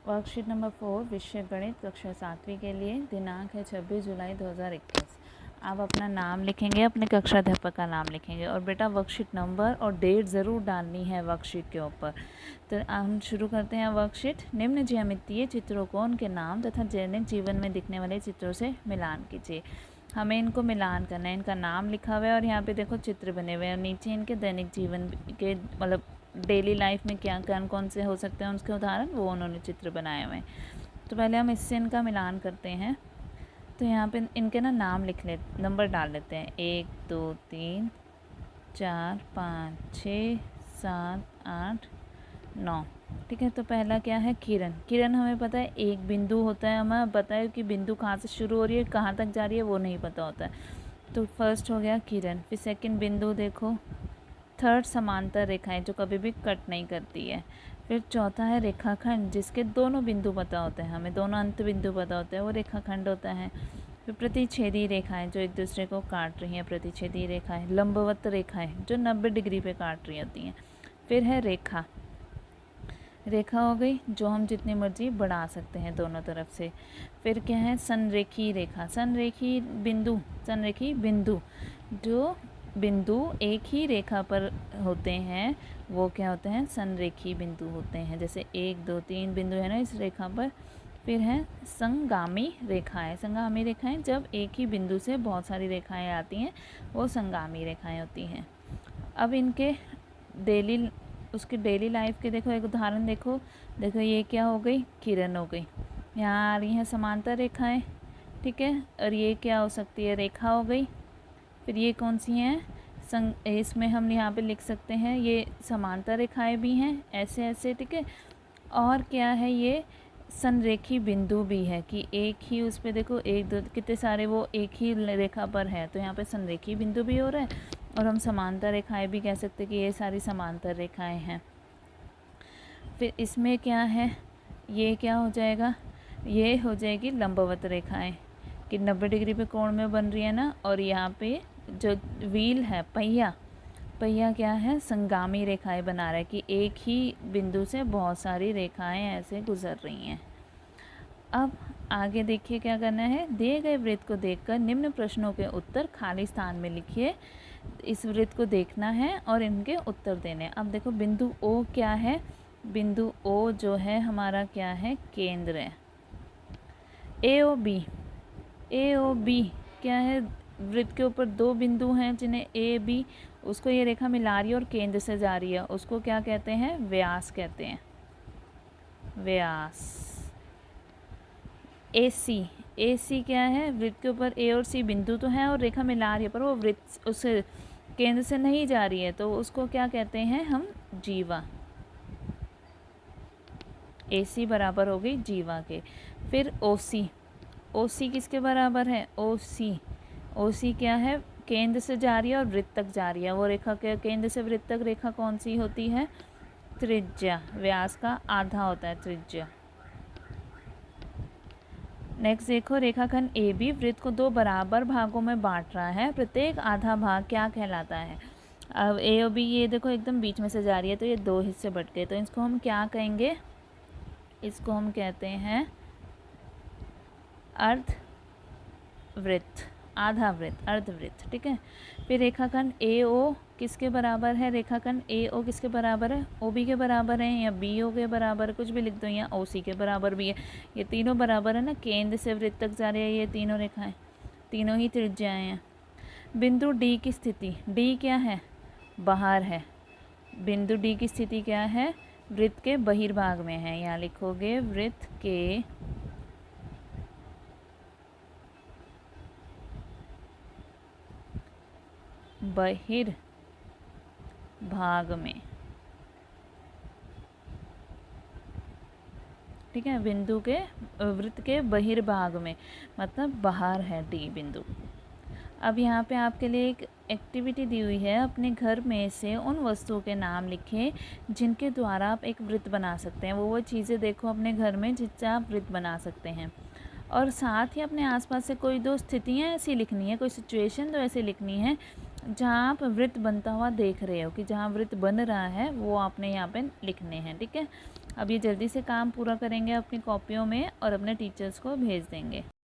Worksheet number 4 विषय गणित कक्षा 7वीं के लिए। दिनांक है 26 जुलाई 2021। आप अपना नाम लिखेंगे, अपने कक्षा अध्यापक का नाम लिखेंगे और बेटा वर्कशीट नंबर और डेट ज़रूर डालनी है वर्कशीट के ऊपर। तो हम शुरू करते हैं वर्कशीट। निम्न ज्यामितीय चित्रों को उनके नाम तथा दैनिक जीवन में दिखने वाले चित्रों से मिलान कीजिए। हमें इनको मिलान करना है। इनका नाम लिखा हुआ है और यहाँ पे देखो चित्र बने हुए हैं और नीचे इनके दैनिक जीवन के मतलब डेली लाइफ में क्या कौन से हो सकते हैं उसके उदाहरण वो उन्होंने चित्र बनाए हुए हैं। तो पहले हम इससे इनका मिलान करते हैं। तो यहाँ पे इनके ना नाम लिख ले, नंबर डाल लेते हैं 1 2 3 4 5 6 7 8 9। ठीक है, तो पहला क्या है किरण। किरण हमें पता है एक बिंदु होता है, हमें पता है कि बिंदु कहाँ से शुरू हो रही है कहाँ तक जा रही है वो नहीं पता होता है। तो फर्स्ट हो गया किरण। फिर सेकंड बिंदु देखो, थर्ड समांतर रेखाएं जो कभी भी कट नहीं करती है। फिर चौथा है रेखाखंड जिसके दोनों बिंदु पता होते हैं, हमें दोनों अंत बिंदु पता होते हैं, वो रेखाखंड होता है। फिर प्रतिच्छेदी रेखाएं जो एक दूसरे को काट रही हैं, प्रतिच्छेदी रेखाएं। लंबवत रेखाएं जो 90 डिग्री पे काट रही होती हैं। फिर है रेखा। रेखा हो गई जो हम जितनी मर्जी बढ़ा सकते हैं दोनों तरफ से। फिर क्या है संरेखी रेखा। संरेखी बिंदु जो बिंदु एक ही रेखा पर होते हैं वो क्या होते हैं, संरेखी बिंदु होते हैं। जैसे 1 2 3 बिंदु है ना इस रेखा पर। फिर है संगामी रेखाएं। संगामी रेखाएं जब एक ही बिंदु से बहुत सारी रेखाएं आती हैं वो संगामी रेखाएं होती हैं। अब इनके उसकी डेली लाइफ के देखो एक उदाहरण देखो ये क्या हो गई, किरण हो गई। यहाँ आ रही हैं समांतर रेखाएं, ठीक है, और ये क्या हो सकती है, रेखा हो गई। फिर ये कौन सी हैं, इसमें हम यहाँ पे लिख सकते हैं ये समांतर रेखाएं भी हैं ऐसे ऐसे, ठीक है। और क्या है, ये संरेखी बिंदु भी है कि एक ही उस पर देखो 1 2 कितने सारे वो एक ही रेखा पर है, तो यहाँ पे संरेखी बिंदु भी हो रहा है और हम समांतर रेखाएं भी कह सकते हैं कि ये सारी समांतर रेखाएं हैं। फिर इसमें क्या है, ये क्या हो जाएगा, ये हो जाएगी लंबवत रेखाएं कि 90 डिग्री पे कोण में बन रही है ना। और यहाँ पे जो व्हील है पहिया क्या है, संगामी रेखाएं बना रहा है कि एक ही बिंदु से बहुत सारी रेखाएं ऐसे गुजर रही हैं। अब आगे देखिए क्या करना है। दिए गए वृत्त को देखकर निम्न प्रश्नों के उत्तर खाली स्थान में लिखिए। इस वृत्त को देखना है और इनके उत्तर देने। अब देखो बिंदु ओ क्या है, बिंदु ओ जो है हमारा क्या है, केंद्र है। ए ओ बी क्या है, वृत्त के ऊपर दो बिंदु हैं जिन्हें ए बी, उसको ये रेखा मिला रही है और केंद्र से जा रही है, उसको क्या कहते हैं, व्यास कहते हैं, व्यास। ए सी क्या है, वृत्त के ऊपर ए और सी बिंदु तो है और रेखा मिला रही है पर वो वृत्त उस केंद्र से नहीं जा रही है, तो उसको क्या कहते हैं हम, जीवा। ए सी बराबर हो गई जीवा के। फिर ओ सी किसके बराबर है, ओ सी क्या है, केंद्र से जा रही है और वृत्त तक जा रही है। वो रेखा के केंद्र से वृत्त तक रेखा कौन सी होती है, त्रिज्या। व्यास का आधा होता है त्रिज्या। नेक्स्ट देखो, रेखाखंड ए बी वृत्त को दो बराबर भागों में बांट रहा है, प्रत्येक आधा भाग क्या कहलाता है। अब ए और बी ये देखो एकदम बीच में से जा रही है तो ये दो हिस्से बट गए, तो इसको हम क्या कहेंगे, इसको हम कहते हैं अर्धवृत्त, आधा वृत्त, अर्धवृत्त, ठीक है। फिर रेखाखंड ए ओ किसके बराबर है, रेखाखंड ए ओ किसके बराबर है, ओ बी के बराबर है या बी ओ के बराबर, कुछ भी लिख दो, या ओ सी के बराबर भी है। ये तीनों बराबर है ना, केंद्र से वृत्त तक जा रही है ये तीनों रेखाएं, तीनों ही त्रिज्याएं हैं। बिंदु डी की स्थिति, डी क्या है, बाहर है। बिंदु डी की स्थिति क्या है, वृत्त के बहिर्भाग में है। यहाँ लिखोगे वृत्त के बहिर्भाग में, ठीक है, बिंदु के वृत्त के बहिर्भाग में मतलब बाहर है डी बिंदु। अब यहाँ पे आपके लिए एक एक्टिविटी दी हुई है, अपने घर में से उन वस्तुओं के नाम लिखें जिनके द्वारा आप एक वृत्त बना सकते हैं। वो चीज़ें देखो अपने घर में जिससे आप वृत्त बना सकते हैं। और साथ ही अपने आसपास से कोई दो स्थितियाँ ऐसी लिखनी है, कोई सिचुएशन तो ऐसी लिखनी है जहाँ आप वृत्त बनता हुआ देख रहे हो कि जहाँ वृत्त बन रहा है वो आपने यहाँ पे लिखने हैं, ठीक है। अब ये जल्दी से काम पूरा करेंगे अपनी कॉपियों में और अपने टीचर्स को भेज देंगे।